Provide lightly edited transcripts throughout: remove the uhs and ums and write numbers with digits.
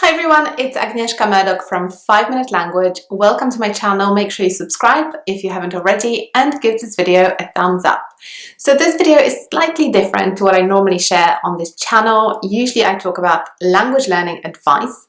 Hi everyone, it's Agnieszka from 5 Minute Language. Welcome to my channel. Make sure you subscribe if you haven't already and give this video a thumbs up. So this video is slightly different to what I normally share on this channel. Usually I talk about language learning advice,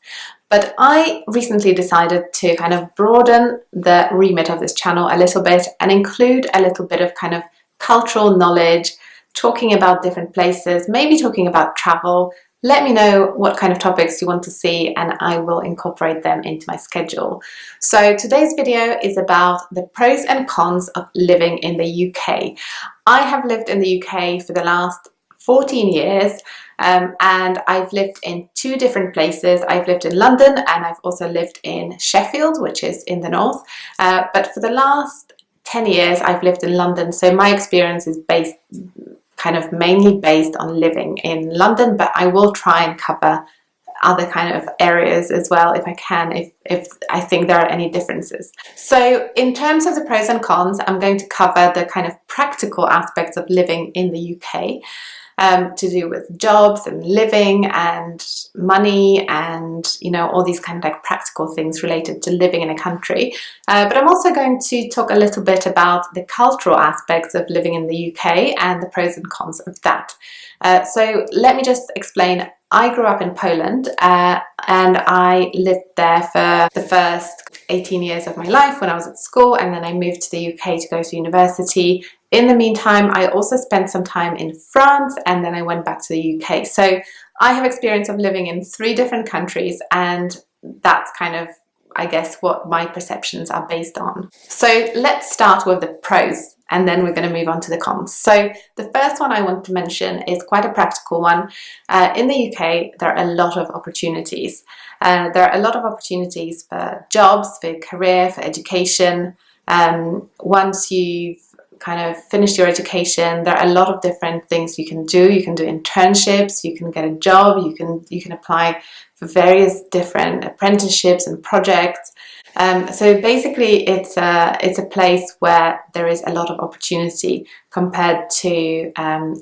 but I recently decided to kind of broaden the remit of this channel a little bit and include a little bit of kind of cultural knowledge, talking about different places, maybe talking about travel. Let me know what kind of topics you want to see and I will incorporate them into my schedule. So today's video is about the pros and cons of living in the UK. I have lived in the UK for the last 14 years and I've lived in two different places. I've lived in London and I've also lived in Sheffield, which is in the north. But for the last 10 years I've lived in London, so my experience is mainly based on living in London, but I will try and cover other kind of areas as well if I can, if I think there are any differences. So in terms of the pros and cons, I'm going to cover the kind of practical aspects of living in the UK, to do with jobs and living and money and, you know, all these kind of like practical things related to living in a country. But I'm also going to talk a little bit about the cultural aspects of living in the UK and the pros and cons of that. So let me just explain. I grew up in Poland and I lived there for the first 18 years of my life when I was at school, and then I moved to the UK to go to university. In the meantime, I also spent some time in France and then I went back to the UK. So I have experience of living in 3 different countries, and that's kind of, I guess, what my perceptions are based on. So let's start with the pros and then we're going to move on to the cons. So the first one I want to mention is quite a practical one. In the UK, there are a lot of opportunities. There are a lot of opportunities for jobs, for career, for education. Once you've kind of finished your education, there are a lot of different things you can do. You can do internships, you can get a job, you can apply for various different apprenticeships and projects. So basically it's a place where there is a lot of opportunity compared to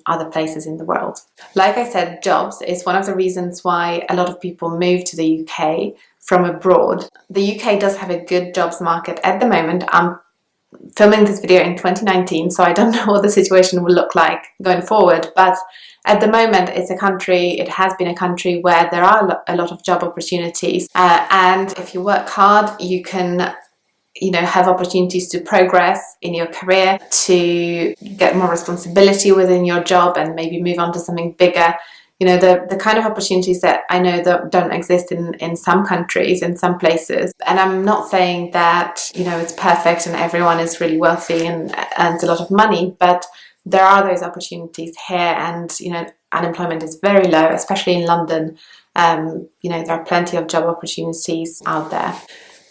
other places in the world. Like I said, jobs is one of the reasons why a lot of people move to the UK from abroad. The UK does have a good jobs market at the moment. I'm filming this video in 2019, so I don't know what the situation will look like going forward, but at the moment it has been a country where there are a lot of job opportunities, and if you work hard you can, you know, have opportunities to progress in your career, to get more responsibility within your job and maybe move on to something bigger. You know, the kind of opportunities that I know that don't exist in some countries, in some places. And I'm not saying that, you know, it's perfect and everyone is really wealthy and earns a lot of money, but there are those opportunities here, and, you know, unemployment is very low, especially in London. You know, there are plenty of job opportunities out there.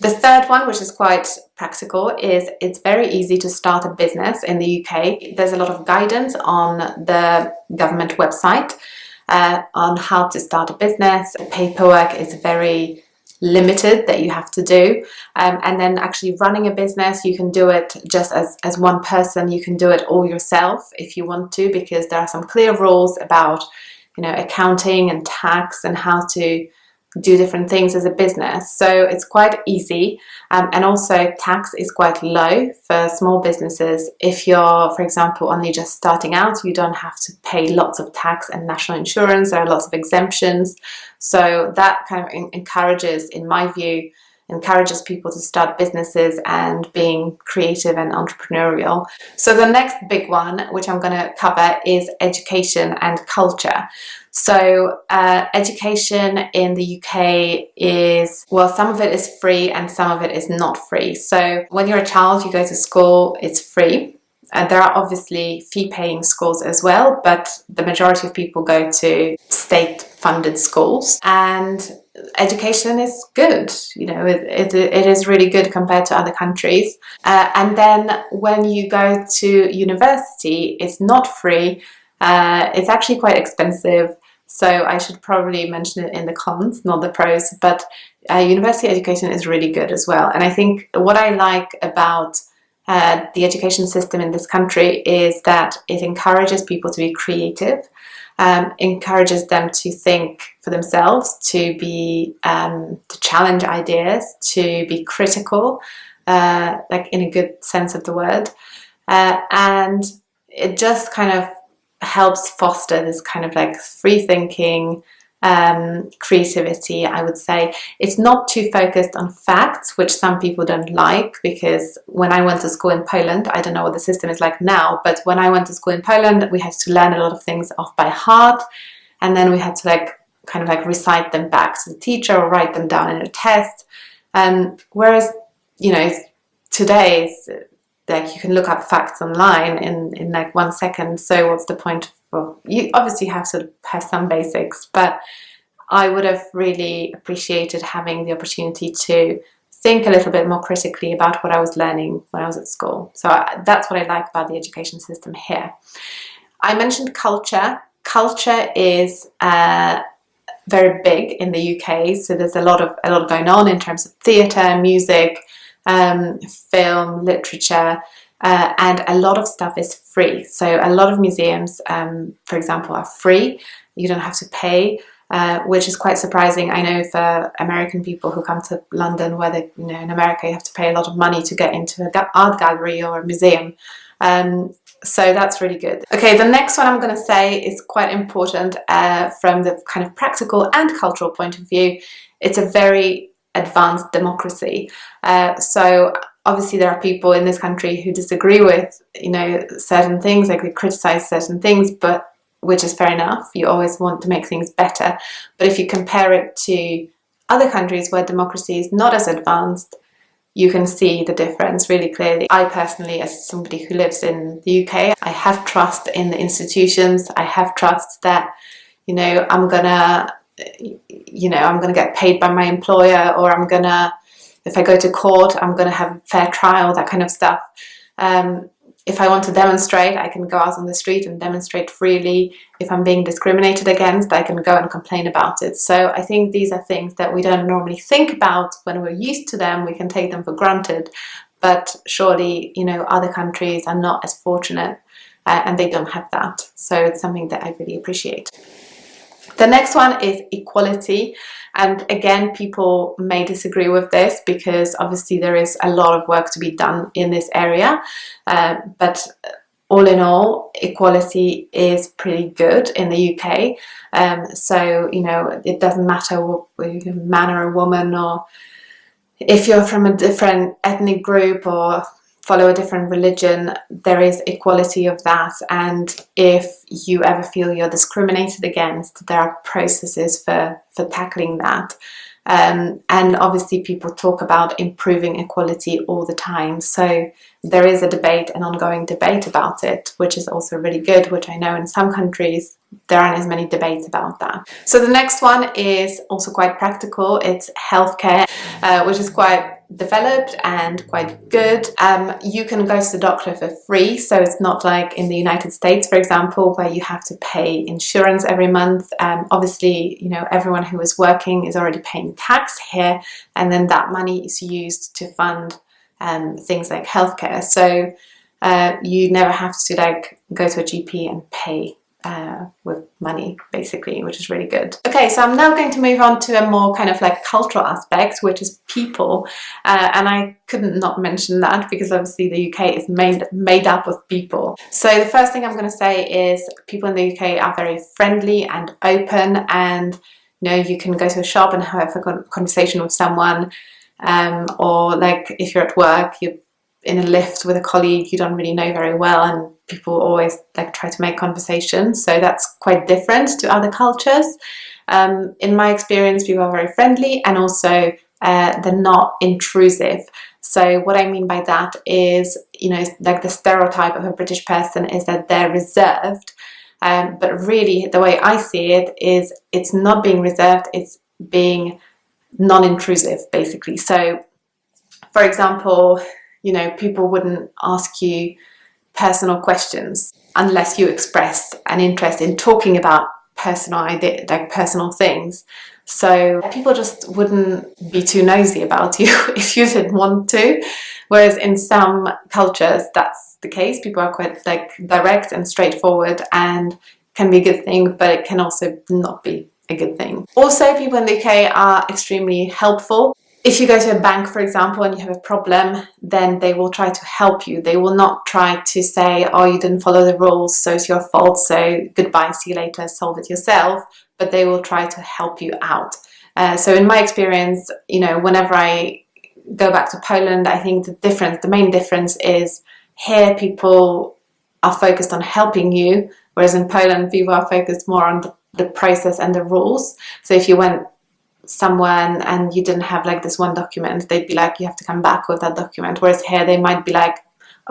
The third one, which is quite practical, is it's very easy to start a business in the UK. There's a lot of guidance on the government website on how to start a business. The paperwork is very limited that you have to do, and then actually running a business, you can do it just as one person. You can do it all yourself if you want to, because there are some clear rules about, you know, accounting and tax and how to do different things as a business. So it's quite easy, and also tax is quite low for small businesses. If you're, for example, only just starting out, you don't have to pay lots of tax and national insurance. There are lots of exemptions, so that kind of encourages, in my view, people to start businesses and being creative and entrepreneurial. So the next big one, which I'm going to cover, is education and culture. So education in the UK is, well, some of it is free and some of it is not free. So when you're a child, you go to school, it's free. And there are obviously fee-paying schools as well, but the majority of people go to state-funded schools, and education is good. You know, it is really good compared to other countries. And then when you go to university, it's not free. It's actually quite expensive. So I should probably mention it in the cons, not the pros, but university education is really good as well. And I think what I like about the education system in this country is that it encourages people to be creative. encourages them to think for themselves, to challenge ideas, to be critical, like in a good sense of the word, and it just kind of helps foster this kind of like free thinking, creativity. I would say it's not too focused on facts, which some people don't like, because when I went to school in Poland, I don't know what the system is like now, but when I went to school in Poland, we had to learn a lot of things off by heart, and then we had to like kind of like recite them back to the teacher or write them down in a test. Whereas, you know, today like you can look up facts online in like 1 second. So what's the point of, you obviously have to have some basics, but I would have really appreciated having the opportunity to think a little bit more critically about what I was learning when I was at school. So that's what I like about the education system here. I mentioned culture. Culture is very big in the UK, so there's a lot going on in terms of theatre, music, film, literature, and a lot of stuff is free. So a lot of museums, for example, are free. You don't have to pay, which is quite surprising. I know for American people who come to London, where they, you know, in America you have to pay a lot of money to get into an art gallery or a museum. So that's really good. Okay, the next one I'm going to say is quite important from the kind of practical and cultural point of view. It's a very advanced democracy. So obviously there are people in this country who disagree with, you know, certain things, like they criticize certain things, but which is fair enough. You always want to make things better. But if you compare it to other countries where democracy is not as advanced, you can see the difference really clearly. I personally, as somebody who lives in the UK, I have trust in the institutions. I have trust that, you know, I'm gonna get paid by my employer, or if I go to court, I'm gonna have a fair trial, that kind of stuff. If I want to demonstrate, I can go out on the street and demonstrate freely. If I'm being discriminated against, I can go and complain about it. So I think these are things that we don't normally think about when we're used to them. We can take them for granted, but surely, you know, other countries are not as fortunate and they don't have that. So it's something that I really appreciate. The next one is equality. And again, people may disagree with this because obviously there is a lot of work to be done in this area. But all in all, equality is pretty good in the UK. So, you know, it doesn't matter whether you're a man or a woman, or if you're from a different ethnic group or follow a different religion, there is equality of that. And if you ever feel you're discriminated against, there are processes for tackling that. And obviously people talk about improving equality all the time. So there is a debate, an ongoing debate about it, which is also really good, which I know in some countries there aren't as many debates about that. So the next one is also quite practical. It's healthcare, which is quite developed and quite good. You can go to the doctor for free, so it's not like in the United States, for example, where you have to pay insurance every month. Obviously, you know, everyone who is working is already paying tax here, and then that money is used to fund things like healthcare. So you never have to like go to a GP and pay with money, basically, which is really good. Okay, so I'm now going to move on to a more kind of like cultural aspect, which is people, and I couldn't not mention that because obviously the UK is made up of people. So the first thing I'm going to say is people in the UK are very friendly and open, and you know, you can go to a shop and have a conversation with someone, or like if you're at work, you're in a lift with a colleague you don't really know very well, and people always like try to make conversation. So that's quite different to other cultures. In my experience, people are very friendly, and also they're not intrusive. So what I mean by that is, you know, like the stereotype of a British person is that they're reserved, but really the way I see it is it's not being reserved, it's being non-intrusive, basically. So for example, you know, people wouldn't ask you personal questions unless you expressed an interest in talking about personal things. So people just wouldn't be too nosy about you if you didn't want to. Whereas in some cultures, that's the case. People are quite like direct and straightforward and can be a good thing, but it can also not be a good thing. Also, people in the UK are extremely helpful. If you go to a bank, for example, and you have a problem, then they will try to help you. They will not try to say, oh, you didn't follow the rules, so it's your fault, so goodbye, see you later, solve it yourself. But they will try to help you out. So in my experience, you know, whenever I go back to Poland, I think the main difference is here people are focused on helping you, whereas in Poland people are focused more on the process and the rules. So if you went somewhere and you didn't have like this one document, they'd be like, you have to come back with that document, whereas here they might be like,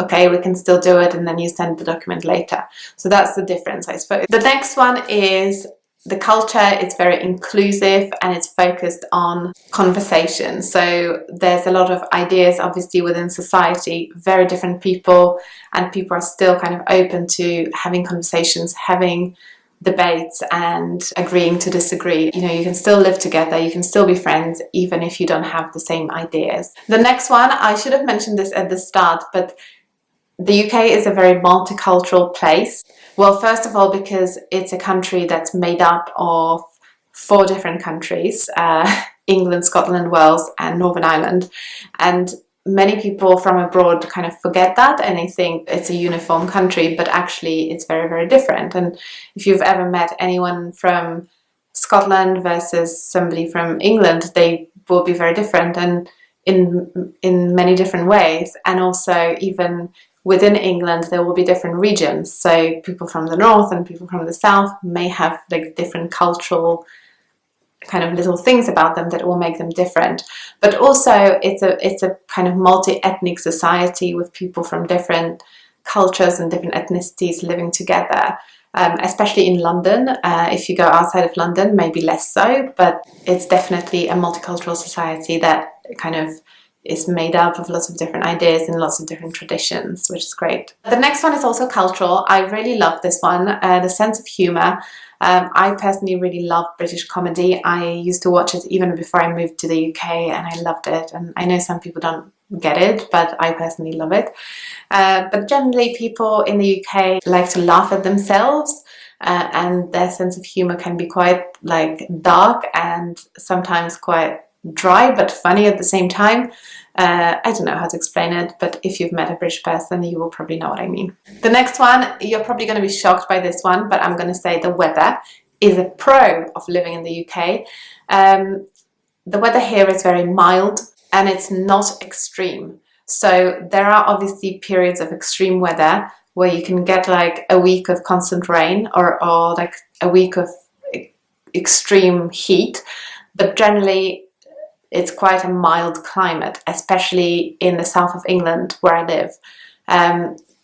okay, we can still do it, and then you send the document later. So that's the difference, I suppose. The next one is the culture is very inclusive and it's focused on conversation. So there's a lot of ideas obviously within society, very different people, and people are still kind of open to having conversations, having debates and agreeing to disagree. You know, you can still live together, you can still be friends even if you don't have the same ideas. The next one, I should have mentioned this at the start, but the UK is a very multicultural place. Well, first of all, because it's a country that's made up of 4 different countries, England, Scotland, Wales and Northern Ireland. And many people from abroad kind of forget that and they think it's a uniform country, but actually it's very, very different. And if you've ever met anyone from Scotland versus somebody from England, they will be very different and in many different ways. And also even within England, there will be different regions. So people from the north and people from the south may have like different cultural kind of little things about them that will make them different. But also it's a kind of multi-ethnic society with people from different cultures and different ethnicities living together. Especially in London. If you go outside of London, maybe less so, but it's definitely a multicultural society that kind of is made up of lots of different ideas and lots of different traditions, which is great. The next one is also cultural. I really love this one, the sense of humour. I personally really love British comedy. I used to watch it even before I moved to the UK and I loved it. And I know some people don't get it, but I personally love it. But generally people in the UK like to laugh at themselves and their sense of humour can be quite like dark and sometimes quite dry but funny at the same time. I don't know how to explain it, but if you've met a British person, you will probably know what I mean. The next one, you're probably going to be shocked by this one, but I'm going to say the weather is a pro of living in the UK. The weather here is very mild and it's not extreme. So there are obviously periods of extreme weather where you can get like a week of constant rain or like a week of extreme heat, but generally it's quite a mild climate, especially in the south of England where I live.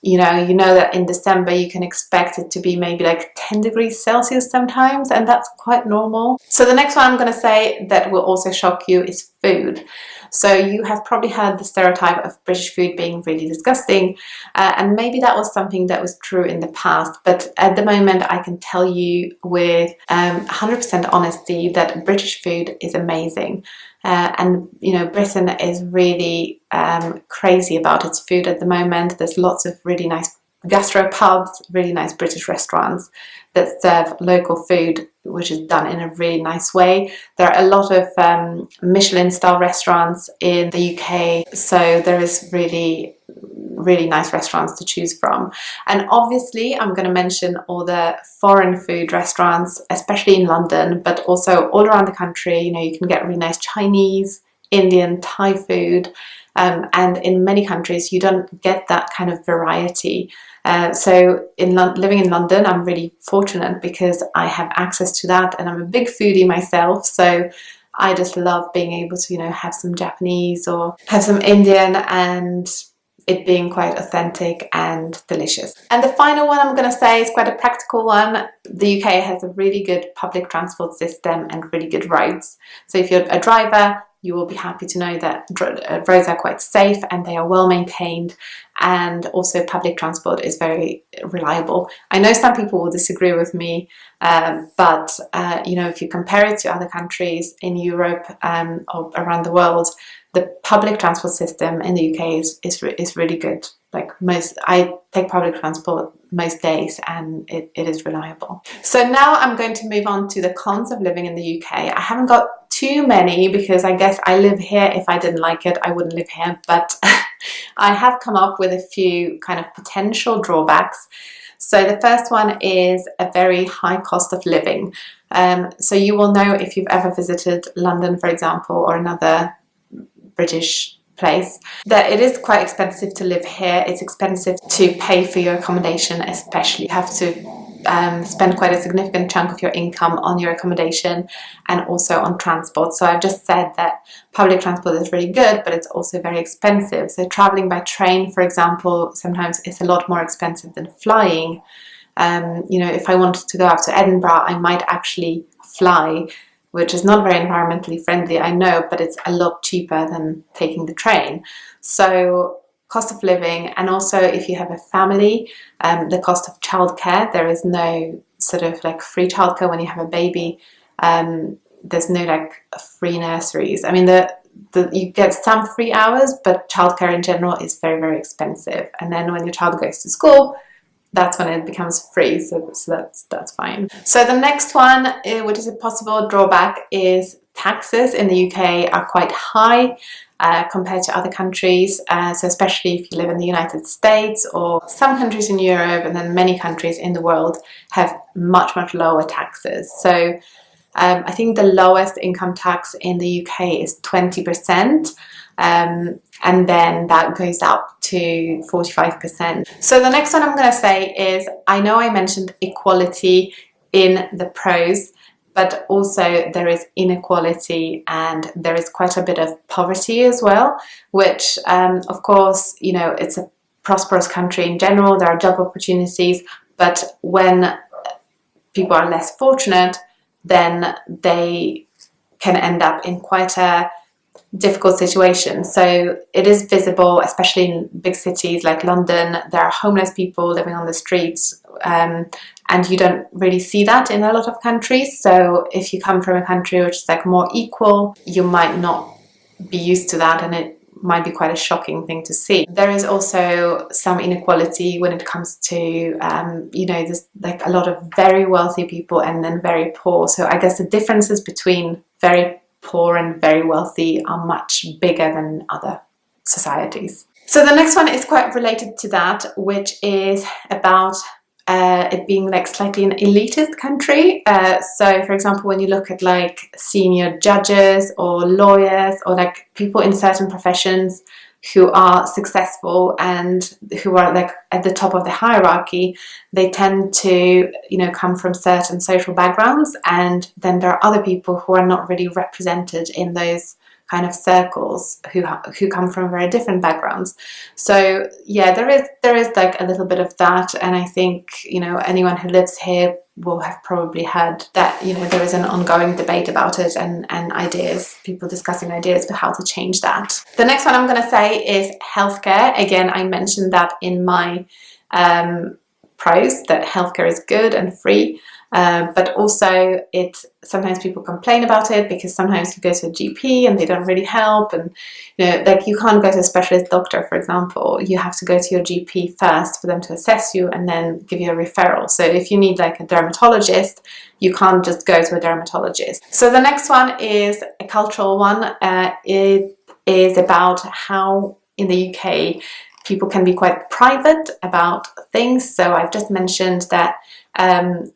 You know that in December you can expect it to be maybe like 10 degrees Celsius sometimes, and that's quite normal. So the next one I'm going to say that will also shock you is food. So you have probably heard the stereotype of British food being really disgusting, and maybe that was something that was true in the past, but at the moment I can tell you with 100% honesty that British food is amazing. And you know, Britain is really crazy about its food at the moment. There's lots of really nice gastropubs, really nice British restaurants that serve local food, which is done in a really nice way. There are a lot of Michelin style restaurants in the UK, so there is really nice restaurants to choose from. And obviously I'm going to mention all the foreign food restaurants, especially in London, but also all around the country. You know, you can get really nice Chinese, Indian, Thai food, and in many countries you don't get that kind of variety. So living in London, I'm really fortunate because I have access to that, and I'm a big foodie myself, so I just love being able to, you know, have some Japanese or have some Indian and it being quite authentic and delicious. And the final one I'm going to say is quite a practical one. The UK has a really good public transport system and really good roads. So if you're a driver, you will be happy to know that roads are quite safe and they are well maintained, and also public transport is very reliable. I know some people will disagree with me, but you know, if you compare it to other countries in Europe or around the world, the public transport system in the UK is really good. Like I take public transport most days and it is reliable. So now I'm going to move on to the cons of living in the UK. I haven't got too many because I guess I live here. If I didn't like it, I wouldn't live here. But I have come up with a few kind of potential drawbacks. So the first one is a very high cost of living. So you will know if you've ever visited London, for example, or another British place, that it is quite expensive to live here. It's expensive to pay for your accommodation, especially. You have to spend quite a significant chunk of your income on your accommodation and also on transport. So I've just said that public transport is really good, but it's also very expensive. So traveling by train, for example, sometimes is a lot more expensive than flying. You know, if I wanted to go up to Edinburgh, I might actually fly, which is not very environmentally friendly, I know, but it's a lot cheaper than taking the train. So cost of living, and also if you have a family, the cost of childcare. There is no sort of like free childcare when you have a baby. There's no like free nurseries. I mean, you get some free hours, but childcare in general is very, very expensive. And then when your child goes to school, that's when it becomes free, so that's fine. So the next one, which is a possible drawback, is taxes in the UK are quite high compared to other countries. So especially if you live in the United States or some countries in Europe, and then many countries in the world have much, much lower taxes. So I think the lowest income tax in the UK is 20%. And then that goes up to 45%. So the next one I'm going to say is, I know I mentioned equality in the pros, but also there is inequality and there is quite a bit of poverty as well, which of course, you know, it's a prosperous country in general, there are job opportunities, but when people are less fortunate, then they can end up in quite a difficult situation. So it is visible, especially in big cities like London. There are homeless people living on the streets, and you don't really see that in a lot of countries. So if you come from a country which is like more equal, you might not be used to that, and it might be quite a shocking thing to see. There is also some inequality when it comes to you know, there's like a lot of very wealthy people and then very poor. So I guess the differences between very poor and very wealthy are much bigger than other societies. So the next one is quite related to that, which is about it being like slightly an elitist country. So for example, when you look at like senior judges or lawyers or like people in certain professions who are successful and who are like at the top of the hierarchy, they tend to, you know, come from certain social backgrounds, and then there are other people who are not really represented in those kind of circles who come from very different backgrounds. So yeah, there is like a little bit of that, and I think, you know, anyone who lives here will have probably heard that, you know, there is an ongoing debate about it and ideas, people discussing ideas for how to change that. The next one I'm going to say is healthcare. Again, I mentioned that in my pros, that healthcare is good and free. But also sometimes people complain about it because sometimes you go to a GP and they don't really help, and you know, like you can't go to a specialist doctor, for example. You have to go to your GP first for them to assess you and then give you a referral. So if you need like a dermatologist, you can't just go to a dermatologist. So the next one is a cultural one. It is about how in the UK people can be quite private about things. So I've just mentioned that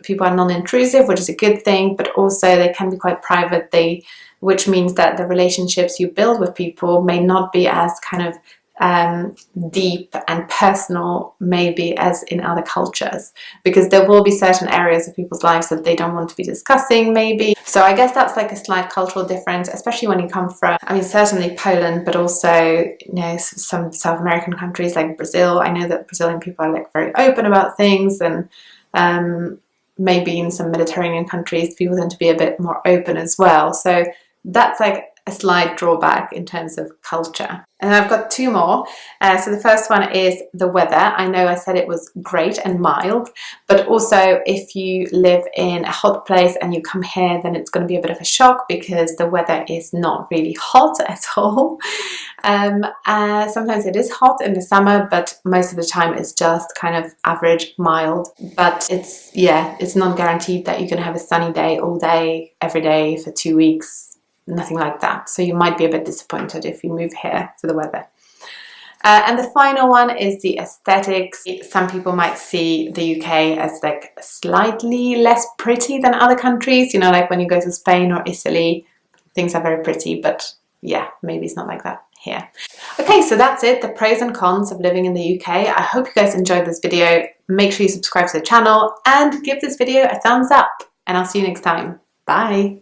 people are non-intrusive, which is a good thing, but also they can be quite private, which means that the relationships you build with people may not be as kind of deep and personal maybe as in other cultures, because there will be certain areas of people's lives that they don't want to be discussing maybe. So I guess that's like a slight cultural difference, especially when you come from, I mean, certainly Poland, but also, you know, some South American countries like Brazil. I know that Brazilian people are like very open about things, and maybe in some Mediterranean countries people tend to be a bit more open as well. So that's like a slight drawback in terms of culture. And I've got two more. So the first one is the weather. I know I said it was great and mild, but also if you live in a hot place and you come here, then it's going to be a bit of a shock because the weather is not really hot at all. Sometimes it is hot in the summer, but most of the time it's just kind of average, mild. But it's not guaranteed that you're going to have a sunny day all day, every day for 2 weeks. Nothing like that. So you might be a bit disappointed if you move here for the weather. And the final one is the aesthetics. Some people might see the UK as like slightly less pretty than other countries. You know, like when you go to Spain or Italy, things are very pretty, but yeah, maybe it's not like that here. Okay, so that's it, the pros and cons of living in the UK. I hope you guys enjoyed this video. Make sure you subscribe to the channel and give this video a thumbs up, and I'll see you next time. Bye.